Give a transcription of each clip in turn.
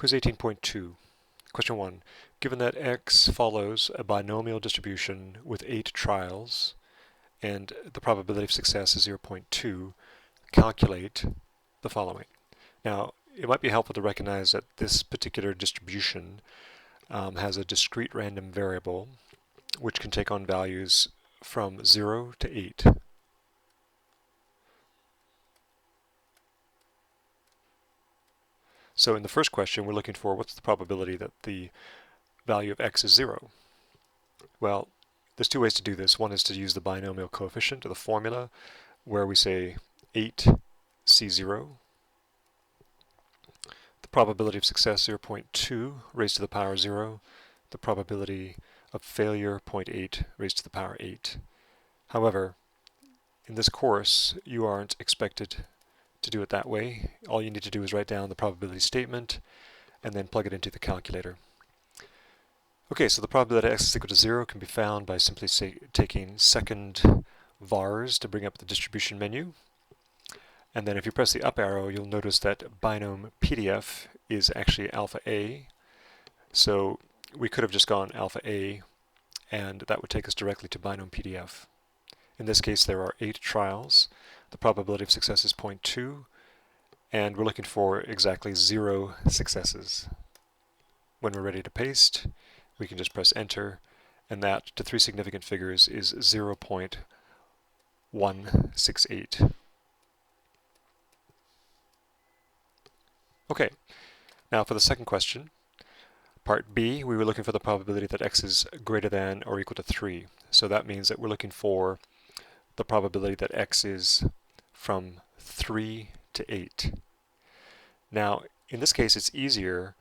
Quiz 18.2. Question 1. Given that x follows a binomial distribution with 8 trials and the probability of success is 0.2, calculate the following. Now, it might be helpful to recognize that this particular distribution has a discrete random variable which can take on values from 0 to 8. So in the first question, we're looking for what's the probability that the value of x is 0. Well, there's two ways to do this. One is to use the binomial coefficient, or the formula, where we say 8C0. The probability of success, 0.2 raised to the power 0. The probability of failure, 0.8 raised to the power 8. However, in this course, you aren't expected to do it that way. All you need to do is write down the probability statement and then plug it into the calculator. Okay, so the probability that x is equal to 0 can be found by simply taking second vars to bring up the distribution menu. And then if you press the up arrow, you'll notice that binom PDF is actually alpha A. So we could have just gone alpha A, and that would take us directly to binom PDF. In this case, there are 8 trials. The probability of success is 0.2, and we're looking for exactly 0 successes. When we're ready to paste, we can just press enter, and that to 3 significant figures is 0.168. Okay, now for the second question, part B, we were looking for the probability that x is greater than or equal to 3. So that means that we're looking for the probability that x is from 3 to 8. Now, in this case, it's easier.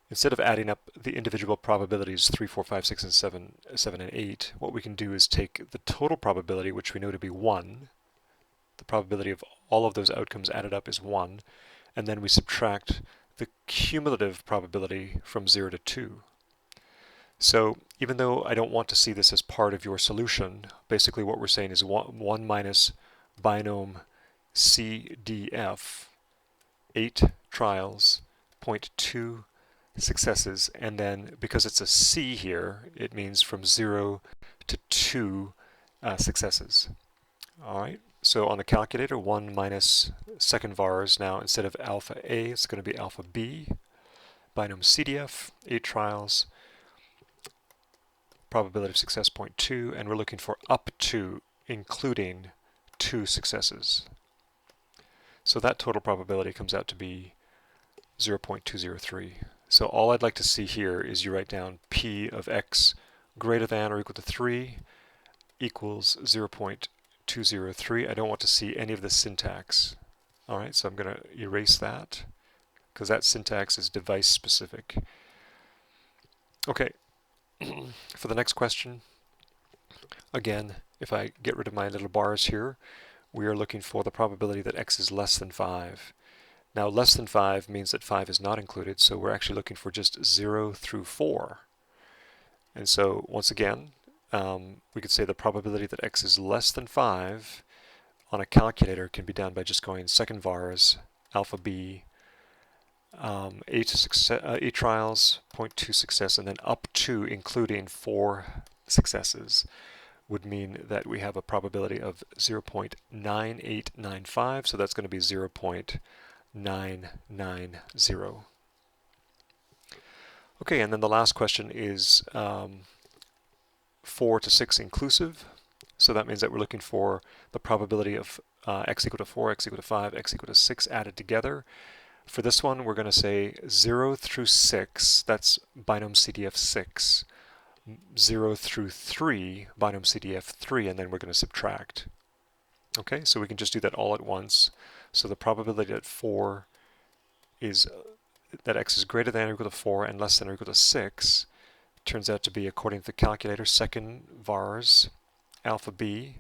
Instead of adding up the individual probabilities 3, 4, 5, 6, and 7, and 8, what we can do is take the total probability, which we know to be 1. The probability of all of those outcomes added up is 1. And then we subtract the cumulative probability from 0 to 2. So even though I don't want to see this as part of your solution, basically what we're saying is 1 minus binom CDF, 8 trials, 0.2 successes, and then because it's a C here, it means from 0 to 2 successes. All right, so on the calculator, 1 minus second vars, now instead of alpha A, it's going to be alpha B. Binom CDF, 8 trials, probability of success 0.2, and we're looking for up to, including 2 successes. So that total probability comes out to be 0.203. So all I'd like to see here is you write down P of x greater than or equal to 3 equals 0.203. I don't want to see any of the syntax. All right, so I'm going to erase that because that syntax is device specific. Okay, for the next question, again, if I get rid of my little bars here, we are looking for the probability that x is less than 5. Now, less than 5 means that 5 is not included, so we're actually looking for just 0 through 4. And so, once again, we could say the probability that x is less than 5 on a calculator can be done by just going second vars, alpha b, 8 trials, 0.2 success, and then up to including 4 successes would mean that we have a probability of 0.9895, so that's going to be 0.990. Okay, and then the last question is 4 to 6 inclusive. So that means that we're looking for the probability of x equal to 4, x equal to 5, x equal to 6 added together. For this one, we're going to say 0 through 6, that's binom CDF 6. 0 through 3, binom CDF 3, and then we're going to subtract. Okay, so we can just do that all at once. So the probability that 4 is that x is greater than or equal to 4 and less than or equal to 6 turns out to be, according to the calculator, second vars, alpha b.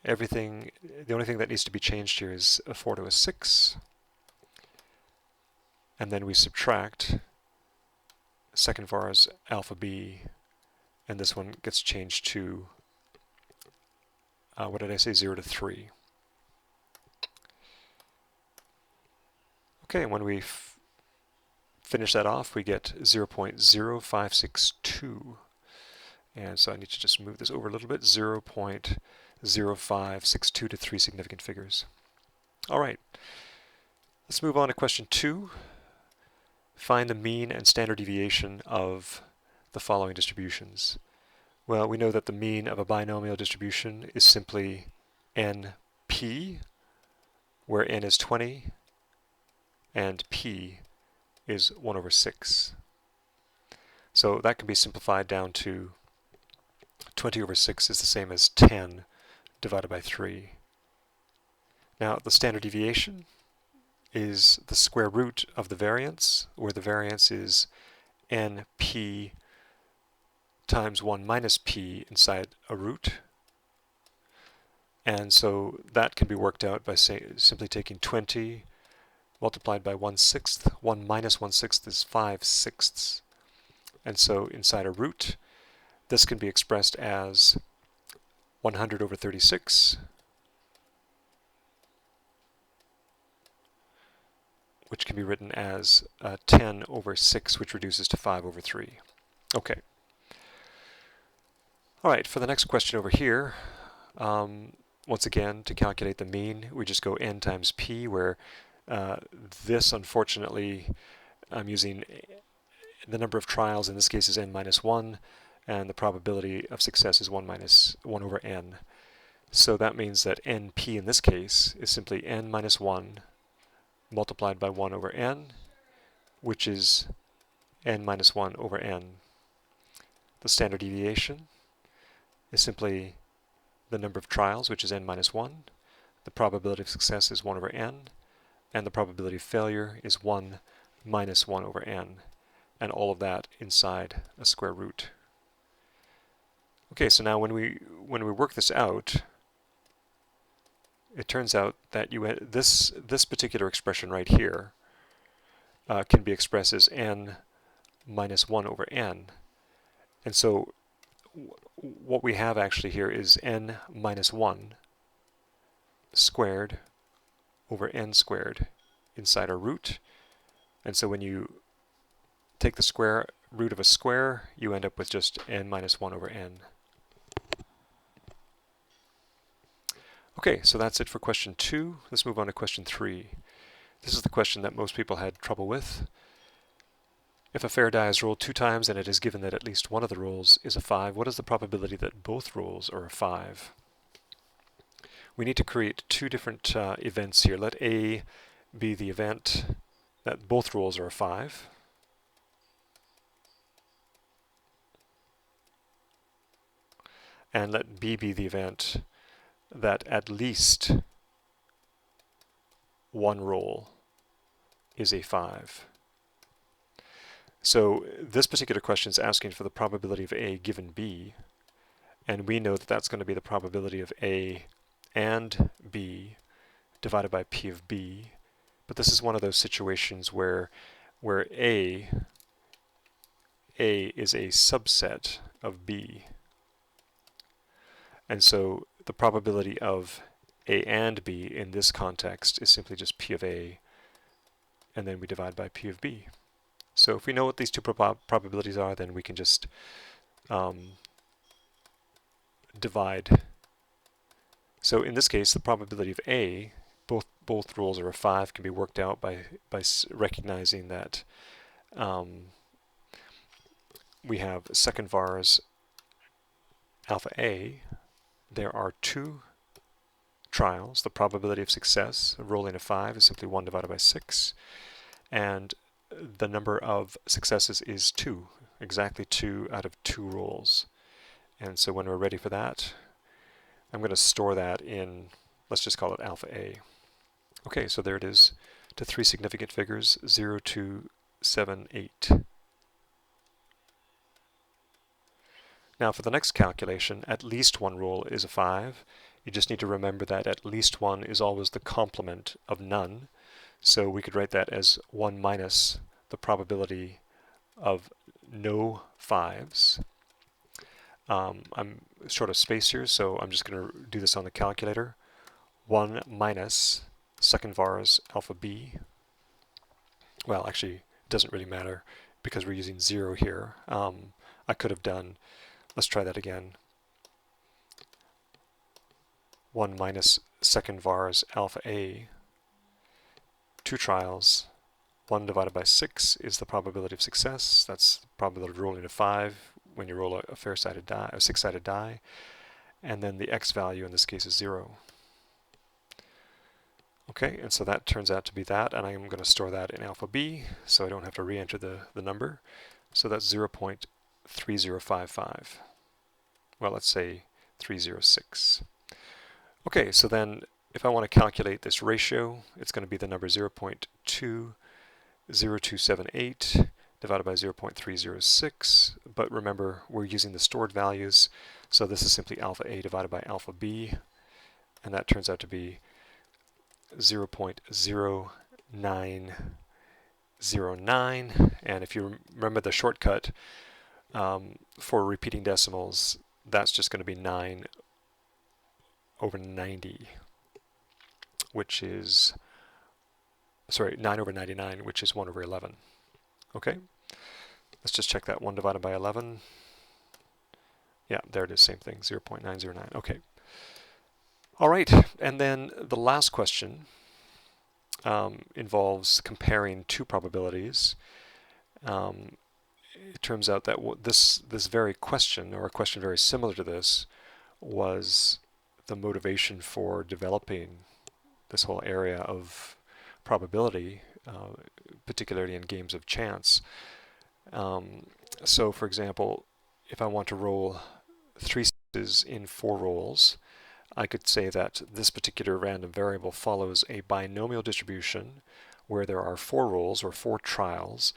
Everything, the only thing that needs to be changed here is a 4 to a 6. And then we subtract second vars alpha b, and this one gets changed to, what did I say, 0 to 3. Okay, and when we finish that off, we get 0.0562. And so I need to just move this over a little bit, 0.0562 to 3 significant figures. All right, let's move on to question 2. Find the mean and standard deviation of the following distributions. Well, we know that the mean of a binomial distribution is simply NP, where n is 20 and p is 1 over 6. So that can be simplified down to 20 over 6 is the same as 10 divided by 3. Now the standard deviation is the square root of the variance, where the variance is np times 1 minus p inside a root. And so that can be worked out by simply taking 20 multiplied by 1/6. 1 minus 1/6 is 5/6. And so inside a root, this can be expressed as 100 over 36, which can be written as 10 over 6, which reduces to 5 over 3. Okay. All right, for the next question over here, once again, to calculate the mean, we just go n times p, where this, unfortunately, I'm using the number of trials, in this case, is n minus 1, and the probability of success is 1 minus 1 over n. So that means that np in this case is simply n minus 1 multiplied by 1 over n, which is n minus 1 over n. The standard deviation is simply the number of trials, which is n minus 1. The probability of success is 1 over n, and the probability of failure is 1 minus 1 over n, and all of that inside a square root. Okay, so now when we work this out, it turns out that this particular expression right here can be expressed as n minus 1 over n. And so what we have actually here is n minus 1 squared over n squared inside a root. And so when you take the square root of a square, you end up with just n minus 1 over n. Okay, so that's it for question 2. Let's move on to question 3. This is the question that most people had trouble with. If a fair die is rolled 2 times and it is given that at least one of the rolls is a 5, what is the probability that both rolls are a 5? We need to create 2 different events here. Let A be the event that both rolls are a 5. And let B be the event that at least one roll is a 5. So this particular question is asking for the probability of A given B, and we know that that's going to be the probability of A and B divided by P of B, but this is one of those situations where A is a subset of B. And so the probability of A and B in this context is simply just P of A, and then we divide by P of B. So if we know what these 2 probabilities are, then we can just divide. So in this case, the probability of A, both rolls are a 5, can be worked out by recognizing that we have second vars alpha A. There are 2 trials. The probability of success of rolling a 5 is simply 1 divided by 6, and the number of successes is 2, exactly 2 out of 2 rolls. And so when we're ready for that, I'm going to store that in, let's just call it alpha A. Okay, so there it is, to 3 significant figures, 0, 2, 7, 8. Now for the next calculation, at least one roll is a 5. You just need to remember that at least 1 is always the complement of none. So we could write that as 1 minus the probability of no 5s. I'm short of space here, so I'm just going to do this on the calculator. 1 minus second vars alpha B. Well, actually, doesn't really matter because we're using 0 here. I could have done, let's try that again, 1 minus second vars alpha A, 2 trials, 1 divided by 6 is the probability of success. That's the probability of rolling a 5 when you roll a fair-sided die, a 6-sided die. And then the x value in this case is 0. Okay, and so that turns out to be that, and I'm going to store that in alpha b, so I don't have to re-enter the number. So that's 0.3055. Well, let's say 306. Okay, so then if I want to calculate this ratio, it's going to be the number 0.20278 divided by 0.306, but remember we're using the stored values, so this is simply alpha a divided by alpha b, and that turns out to be 0.0909, and if you remember the shortcut for repeating decimals, that's just going to be 9 over 90, which is, sorry, 9 over 99, which is 1 over 11. Okay, let's just check that. 1 divided by 11. Yeah, there it is, same thing, 0.909. Okay. All right, and then the last question involves comparing two probabilities. It turns out that this very question, or a question very similar to this, was the motivation for developing this whole area of probability, particularly in games of chance. So, for example, if I want to roll 3 sixes in 4 rolls, I could say that this particular random variable follows a binomial distribution where there are 4 rolls or 4 trials,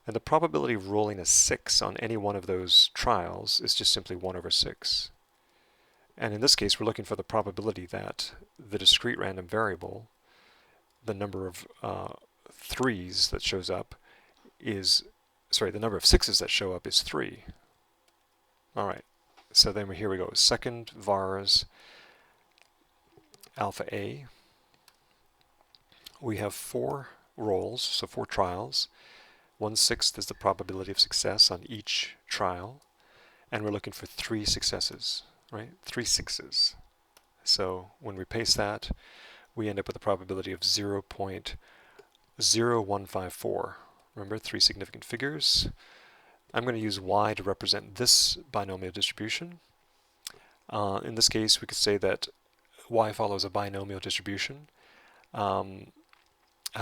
and the probability of rolling a 6 on any one of those trials is just simply 1 over 6. And in this case, we're looking for the probability that the discrete random variable, the number of 3's that shows up is, sorry, the number of 6's that show up is 3. All right, so then here we go. Second vars alpha A. We have 4 rolls, so 4 trials. 1/6 is the probability of success on each trial, and we're looking for 3 successes, right? 3 6's. So when we paste that, we end up with a probability of 0.0154. Remember, 3 significant figures. I'm going to use y to represent this binomial distribution. In this case, we could say that y follows a binomial distribution. How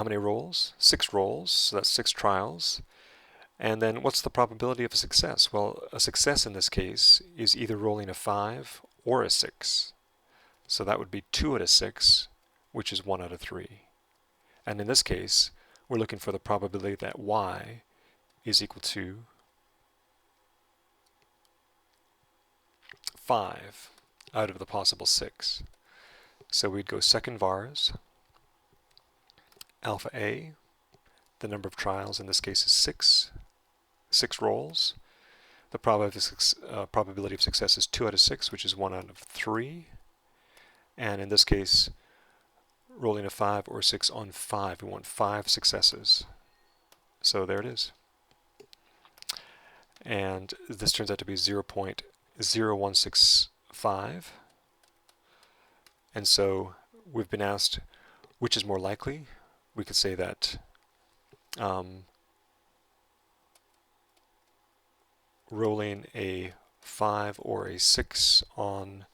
many rolls? 6 rolls, so that's 6 trials. And then what's the probability of a success? Well, a success in this case is either rolling a 5 or a 6. So that would be 2 out of 6, which is 1 out of 3. And in this case, we're looking for the probability that y is equal to 5 out of the possible 6. So we'd go second vars, alpha A, the number of trials in this case is 6 rolls. The probability of success is 2 out of 6, which is 1 out of 3. And in this case, rolling a 5 or 6 on 5, we want 5 successes. So there it is. And this turns out to be 0.0165. And so we've been asked which is more likely. We could say that rolling a 5 or a 6 on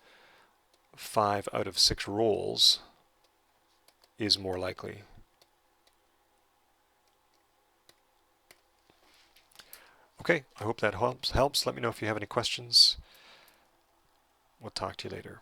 5 out of 6 rolls is more likely. Okay, I hope that helps. Let me know if you have any questions. We'll talk to you later.